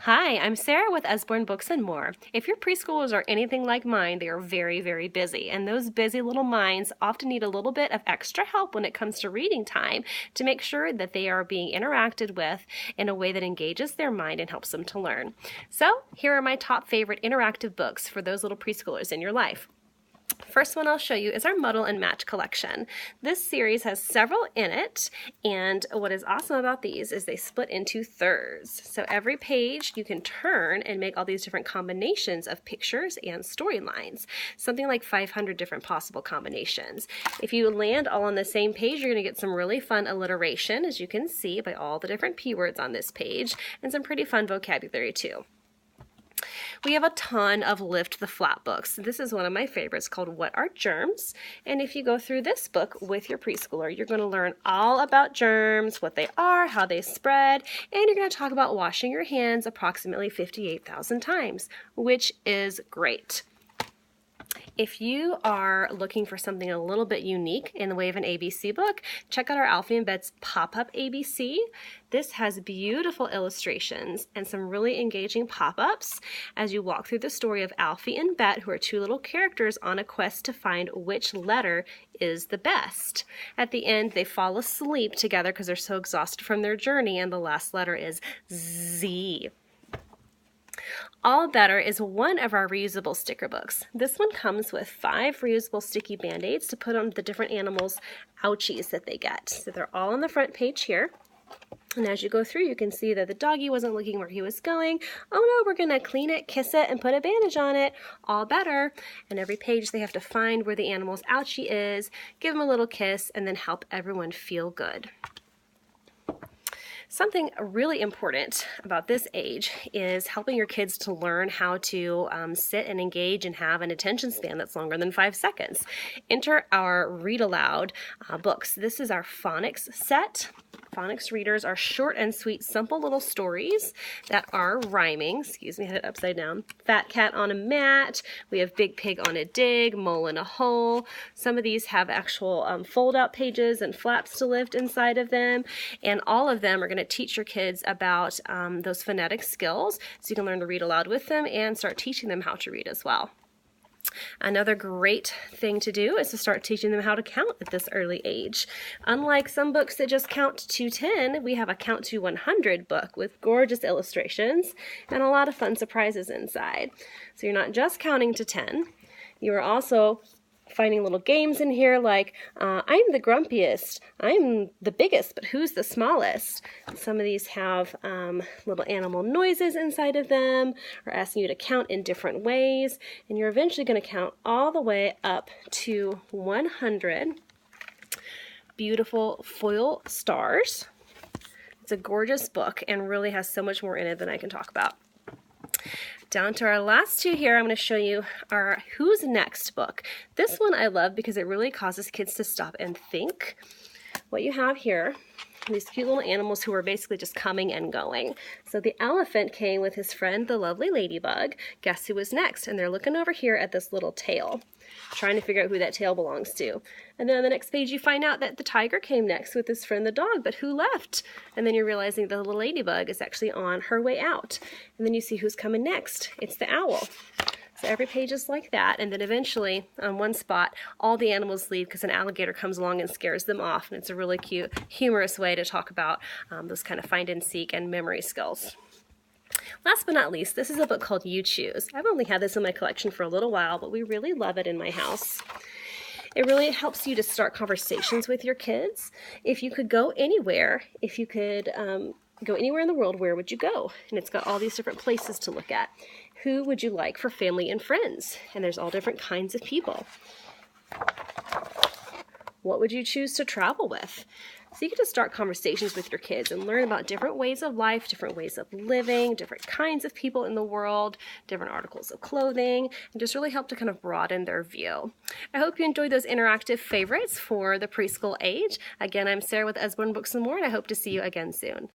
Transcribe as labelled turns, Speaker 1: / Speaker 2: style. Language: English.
Speaker 1: Hi, I'm Sarah with Esborn Books and More. If your preschoolers are anything like mine, they are very, very busy, and those busy little minds often need a little bit of extra help when it comes to reading time to make sure that they are being interacted with in a way that engages their mind and helps them to learn. So, here are my top favorite interactive books for those little preschoolers in your life. First one I'll show you is our Muddle and Match collection. This series has several in it, and what is awesome about these is they split into thirds. So every page you can turn and make all these different combinations of pictures and storylines, something like 500 different possible combinations. If you land all on the same page, you're going to get some really fun alliteration, as you can see by all the different P words on this page, and some pretty fun vocabulary too. We have a ton of Lift the Flap books. This is one of my favorites called What Are Germs? And if you go through this book with your preschooler, you're going to learn all about germs, what they are, how they spread, and you're going to talk about washing your hands approximately 58,000 times, which is great. If you are looking for something a little bit unique in the way of an ABC book, check out our Alfie and Bet's Pop-Up ABC. This has beautiful illustrations and some really engaging pop-ups as you walk through the story of Alfie and Bet, who are two little characters on a quest to find which letter is the best. At the end, they fall asleep together because they're so exhausted from their journey, and the last letter is Z. All Better is one of our reusable sticker books. This one comes with 5 reusable sticky band-aids to put on the different animals' ouchies that they get. So they're all on the front page here. And as you go through, you can see that the doggy wasn't looking where he was going. Oh no, we're going to clean it, kiss it, and put a bandage on it. All better. And every page they have to find where the animal's ouchie is, give them a little kiss, and then help everyone feel good. Something really important about this age is helping your kids to learn how to sit and engage and have an attention span that's longer than 5 seconds. Enter our Read Aloud books. This is our phonics set. Phonics readers are short and sweet, simple little stories that are rhyming. Excuse me, I had it upside down. Fat cat on a mat. We have Big pig on a dig, mole in a hole. Some of these have actual fold-out pages and flaps to lift inside of them. And all of them are going to teach your kids about those phonetic skills so you can learn to read aloud with them and start teaching them how to read as well. Another great thing to do is to start teaching them how to count at this early age. Unlike some books that just count to 10, we have a count to 100 book with gorgeous illustrations and a lot of fun surprises inside. So you're not just counting to 10, you are also finding little games in here like, I'm the grumpiest, I'm the biggest, but who's the smallest? Some of these have little animal noises inside of them, or asking you to count in different ways, and you're eventually going to count all the way up to 100 beautiful foil stars. It's a gorgeous book and really has so much more in it than I can talk about. Down to our last two here, I'm going to show you our Who's Next book. This one I love because it really causes kids to stop and think. What you have here, these cute little animals who are basically just coming and going. So the elephant came with his friend, the lovely ladybug. Guess who was next? And they're looking over here at this little tail, trying to figure out who that tail belongs to. And then on the next page you find out that the tiger came next with his friend the dog, but who left? And then you're realizing the little ladybug is actually on her way out. And then you see who's coming next. It's the owl. So every page is like that, and then eventually on one spot all the animals leave because an alligator comes along and scares them off, and it's a really cute, humorous way to talk about those kind of find and seek and memory skills. Last but not least, this is a book called You Choose. I've only had this in my collection for a little while, but we really love it in my house. It really helps you to start conversations with your kids. If you could go anywhere, if you could go anywhere in the world, where would you go? And it's got all these different places to look at. Who would you like for family and friends? And there's all different kinds of people. What would you choose to travel with? So you get to start conversations with your kids and learn about different ways of life, different ways of living, different kinds of people in the world, different articles of clothing, and just really help to kind of broaden their view. I hope you enjoyed those interactive favorites for the preschool age. Again, I'm Sarah with Esborn Books and More, and I hope to see you again soon.